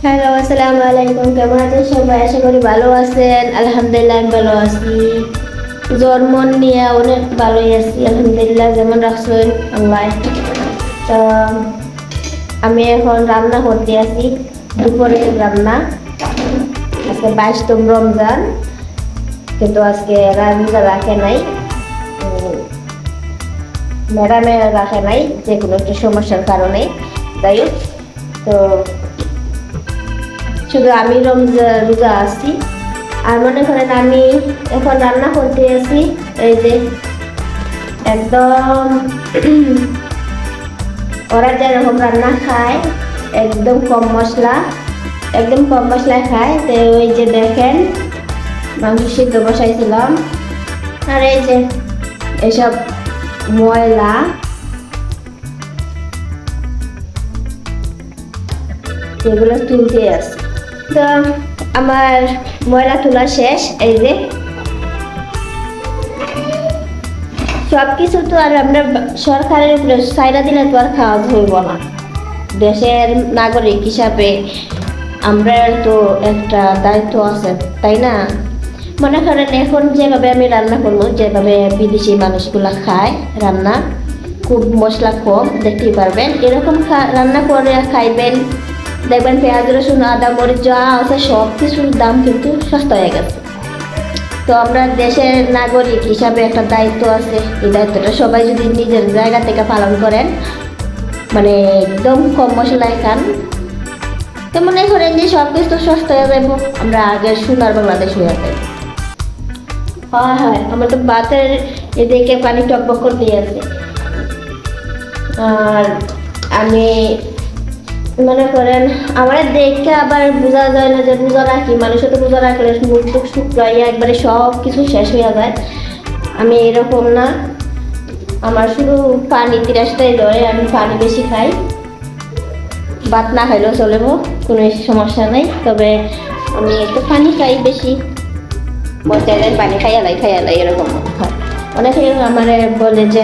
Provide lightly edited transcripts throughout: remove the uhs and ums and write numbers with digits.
Hello, আসসালামু আলাইকুম। কেমন আছেন সবাই? আশা করি ভালো আছেন। আলহামদুলিল্লাহ আমি ভালো আছি। জ্বর মন নিয়ে অনেক ভালোই আছি আলহামদুলিল্লাহ, যেমন রাখছেন আল্লাহ। তো আমি এখন রান্না করতে আছি, দুপুরের রান্না। আজকে 22তম রমজান, কিন্তু আজকে রান্না রাখে নাই, ম্যাডামে রাখে নাই যে কোনো একটা সমস্যার কারণে। যাই হোক, তো শুধু আমি রোজা আছি। আর মনে করেন আমি এখন রান্না করতে আছি, এই যে একদম ওরা যেরকম রান্না খায়, একদম কম মশলায় খায়। তো ওই যে দেখেন, মাংস সিদ্ধ বসাইছিলাম, আর এই যে এসব ময়লা এগুলো তুলতে আছে। তো আমার ময়লা তোলা শেষ। এই যে সবকিছু তো আর আমরা সরকারের উপরে চাইনা দিলে তো আর খাওয়া হইব না। দেশের নাগরিক হিসাবে আমরা তো একটা দায়িত্ব আছে, তাই না? মনে করেন এখন যেভাবে আমি রান্না করবো, যেভাবে বিদেশি মানুষগুলা খায় রান্না, খুব মশলা কম, দেখতেই পারবেন। এরকম রান্না করে খাইবেন, দেখবেন পেঁয়াজ রসুন আদা মরিচ যা আছে সব কিছুর দাম কিন্তু সস্তা হয়ে গেছে। তো আমরা দেশের নাগরিক হিসাবে একটা দায়িত্ব আছে, এই দায়িত্বটা সবাই যদি নিজের জায়গা থেকে পালন করেন, মানে একদম কম মশলায় খান, তো মনে করেন যে সব কিছু সস্তা হয়ে যাবো, আমরা আগের সোনার বাংলাদেশ হয়ে যাবে। হয় আমার তো বাতের এদিকে পানি টকবক করতে আছে। আর আমি মনে করেন আমার দেখে আবার বোঝা যায় না যে রোজা রাখি। মানুষের তো রোজা রাখলে মুখ টুক শুকাইয়া একবারে সব কিছু শেষ হয়ে যায়। আমি এরকম না, আমার শুধু পানি 30টাই ধরে, আমি পানি বেশি খাই। ভাত না খাইলেও চলবো, কোনো সমস্যা নেই, তবে আমি একটু পানি খাই বেশি। মজা যায় পানি খাইয়ালাই এরকম হয়। অনেকে আমার বলে যে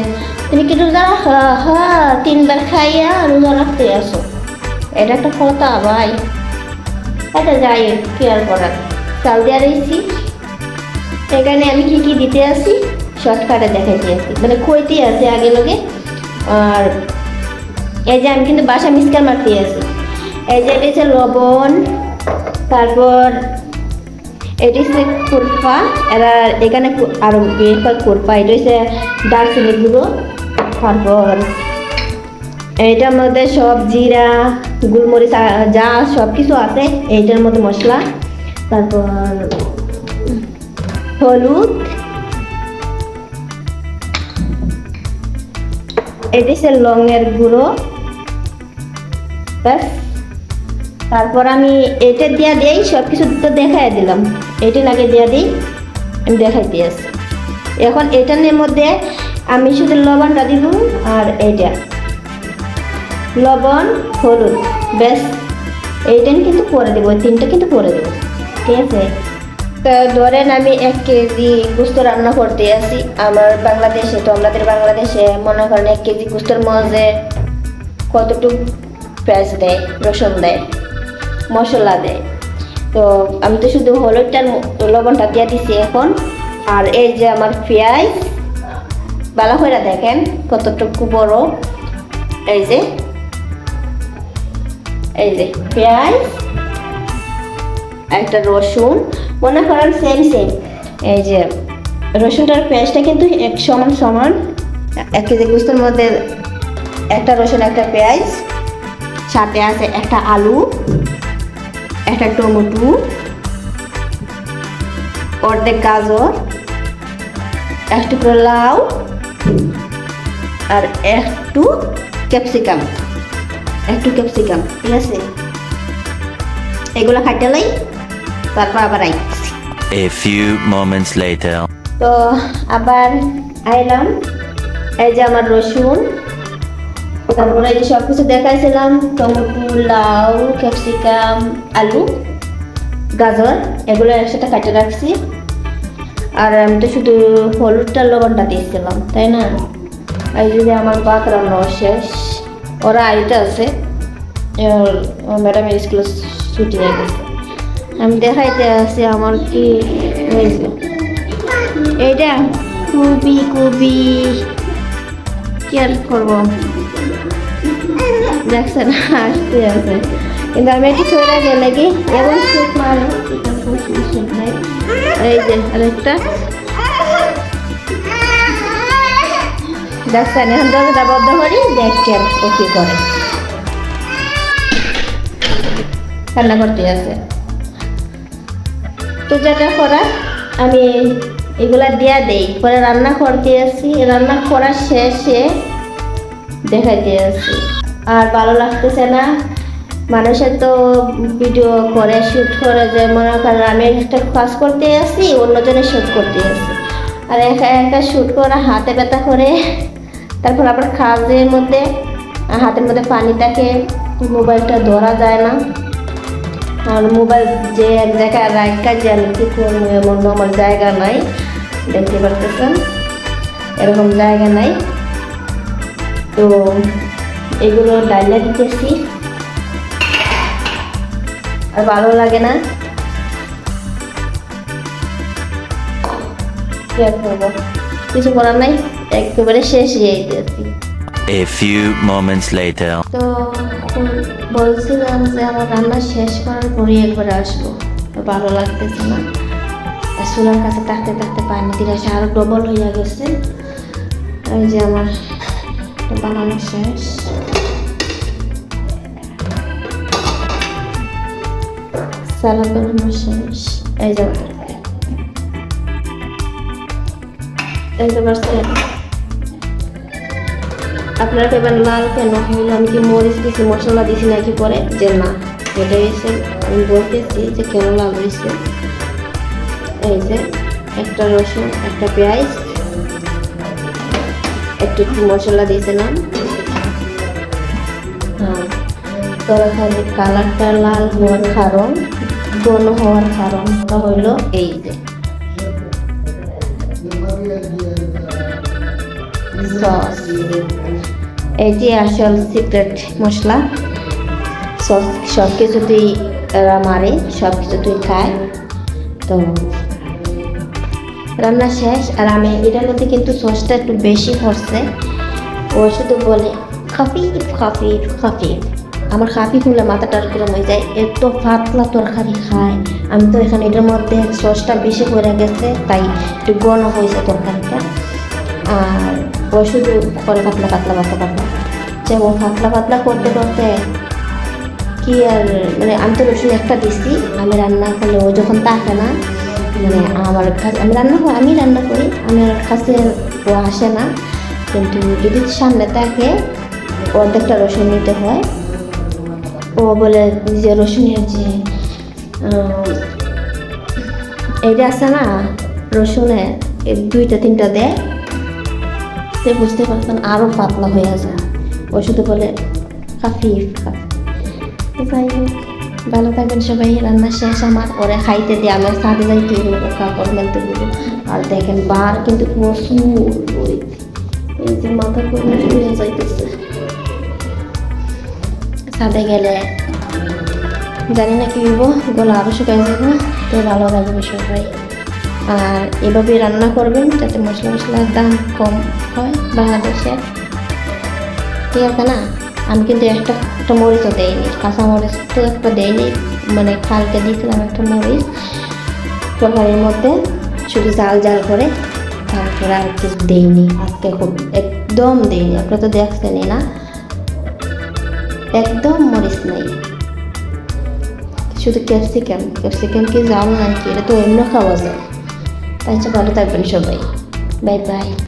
তুমি কি রোজা রাখো? হ্যাঁ, 3বার খাইয়া রোজা রাখতে আসো। এটা একটা কথা ভাই, এটা যাই কি আর করার। চাল দিয়ে রয়েছি, এখানে আমি কি দিতে আসি শর্টকাটে দেখাইতে আসি, মানে খইতে আসি আগে লগে। আর এই যে আমি কিন্তু বাসা মিসকার মারতে আসি। এই যে এটা হচ্ছে লবণ, তারপর এটি হচ্ছে কোরপা, এরা এখানে আরো কোরপা, এটা হচ্ছে দারচিনি গুঁড়ো, তারপর এইটার মধ্যে সব জিরা গোলমরিচ যা সব কিছু আছে এইটার মধ্যে মশলা, তারপর হলুদ, এটি হচ্ছে লংয়ের গুঁড়ো, ব্যাস। তারপর আমি এটা দিয়া দিই, সব কিছু তো দেখাই দিলাম, এটা লাগে দিয়া দিই, আমি দেখাইতে আসি। এখন এটার মধ্যে আমি শুধু লবণটা দিব, আর এইটা লবণ হলুদ, ব্যাস। এইটা কিন্তু পরে দেবো, 3টা কিন্তু পরে দেবো, ঠিক আছে? তো ধরেন আমি 1 কেজি গোস্ত রান্না করতে আসি আমার বাংলাদেশে। তো আমাদের বাংলাদেশে মনে করেন 1 কেজি গোস্তের মধ্যে কতটুকু পেঁয়াজ দেয়, রসুন দেয়, মশলা দেয়। তো আমি তো শুধু হলুদটার লবণটা দিয়ে দিছি এখন। আর এই যে আমার পেঁয়াজ, ভালো করে দেখেন কতটুকু বড়, এই যে পেঁয়াজ, একটা রসুন, মনে করেন সেম। এই যে রসুনটার পেঁয়াজটা কিন্তু এক সমান। 1 কেজি গোস্তের মধ্যে একটা রসুন, একটা পেঁয়াজ, সাথে আছে একটা আলু, একটা টমেটো, অর্ধেক গাজর, একটু লাউ, আর একটু ক্যাপসিকাম, ঠিক আছে? এগুলো খাইতেলাই তারপর আবার আইছি। A few moments later. তো আবার আইলাম, এই যে আমার রসুন, তারপরে এই যে সব কিছু দেখাইছিলাম, টমেটো, লাউ, ক্যাপসিকাম, আলু, গাজর, এগুলো একসাথে কাটে রাখছি। আর আমি তো শুধু হলুদটা লবণটা দিয়েছিলাম, তাই না? এই যদি আমার ভাত রান্না শেষ, ওরা আইতে আছে, ম্যাডামের স্কুলে ছুটি হয়ে গেছে। আমি দেখাইতে আসি আমার কি হয়েছে। এইটা খুবই খুবই কেয়ার করবো, দেখছেন আসতে আছে, কিন্তু আমি একটু ছড়া গেলে কি এবং সুখ মারে। এই যে আরেকটা দেখছেন, এখন দরজাটা বন্ধ করি, দেখছেন ও কি করে, রান্না করতে আছে। তো যেটা করা আমি এগুলা দিয়া দেই, পরে রান্না করতে আসি, রান্না করার শেষে দেখাইতে আসি। আর ভালো লাগতেছে না, মানুষের তো ভিডিও করে শ্যুট করে, যে মনে করেন আমি একটা কাজ করতে আসি, অন্যজনের শ্যুট করতে আসি, আর একা একা শ্যুট করা হাতে ব্যথা করে। তারপর আবার কাজের মধ্যে হাতের মধ্যে পানি থাকে, মোবাইলটা ধরা যায় না। আর মোবাইল যে এক জায়গায় রাখা যে আমি কি করবো, এমন আমার জায়গা নাই, দেখতে পারতেছেন এরকম জায়গা নাই। তো এগুলো ডাইলা দিতেছি, আর ভালো লাগে না, কি আর করবো, কিছু করার নাই, একেবারে শেষ হয়ে যেতেছি। A few moments later. তো বলছিলাম যে আমার রান্না শেষ করার পরে একবারে আসবো, তো ভালো লাগতেছে না। চুলার কাছে থাকতে থাকতে পানি দিয়ে আসে আরো ডবল হইয়া গেছে। এই যে আমার বানানো শেষ, সালাদ বানানো শেষ। এই যে পারছেন আপনারা কেবেন লাল কেন হইলো, আমি কি মরিচ দিছি মশলা দিছি নাকি পরে, যে না এটা হয়েছে আমি বলতেছি যে কেন লাল হয়েছে। এই যে একটা রসুন, একটা পেঁয়াজ, একটু মশলা দিয়েছিলাম। হ্যাঁ, তরকারির কালারটা লাল হওয়ার কারণ, ঘন হওয়ার কারণটা হইলো এই যে সস, এটি আসল সিক্রেট মশলা। সস সব কিছুতেই এরা মারে, সব কিছুতেই খায়। তো রান্না শেষ, আর আমি এটার মধ্যে কিন্তু সসটা একটু বেশি পড়ছে। ও শুধু বলে খাফিফ খাফিফ খাফিফ, আমার খাফিফ হলে মাথাটা গরম হয়ে যায়, এত পাতলা তরকারি খায়। আমি তো এখানে এটার মধ্যে সসটা বেশি পড়ে গেছে, তাই একটু ঘন হয়েছে তরকারিটা। আর ও শুধু করে পাতলা পাতলা পাতলা পাতলা, যে ও পাতলা পাতলা করতে করতে কি আর, মানে আমি তো রসুন একটা দিছি, আমি রান্না করলে ও যখন থাকে না, মানে আমার কাছে আমি রান্না করি, আমার কাছে ও আসে না। কিন্তু যদি সামনে থাকে অর্ধেকটা রসুন নিতে হয়। ও বলে যে রসুনের যে এইটা আছে না, রসুনে 2-3টা দেয়, সে বুঝতে পারছেন আরও পাতলা হয়ে যায়। ও শুধু বলে খাফিফ খাফিফ। যাই হোক, ভালো থাকবেন সবাই। রান্না শেষ আমার, ওরে খাইতে দিয়ে আমার সাথে যাইতে কাপড় মেলতে দিব। আর দেখেন বার কিন্তু প্রচুর, এই যে মাথা করে শুয়ে যাইতেছে। ছাদে গেলে জানি না কি হইব, গলা আরও শুকাই যাব। তো ভালো থাকবে সবাই, আর এভাবে রান্না করবেন যাতে মশলার দাম কম হয় বাংলাদেশে, ঠিক আছে না। আমি কিন্তু একটা মরিচও দেয়নি, কাঁচা মরিচ তো একটা দেয়নি, মানে কালকে দিয়েছিলাম একটা মরিচ তরকারির মধ্যে, শুধু জাল জাল করে, তারপরে আর কিছু দেয়নি। আজকে খুব একদম দেয়নি, আপনারা তো দেখছেনই না, একদম মরিচ নেই, শুধু ক্যাপসিকাম কি জাল নাকি, এটা তো এমনি খাওয়া যায়। তাই ভালো থাকবেন সবাই, বাই বাই।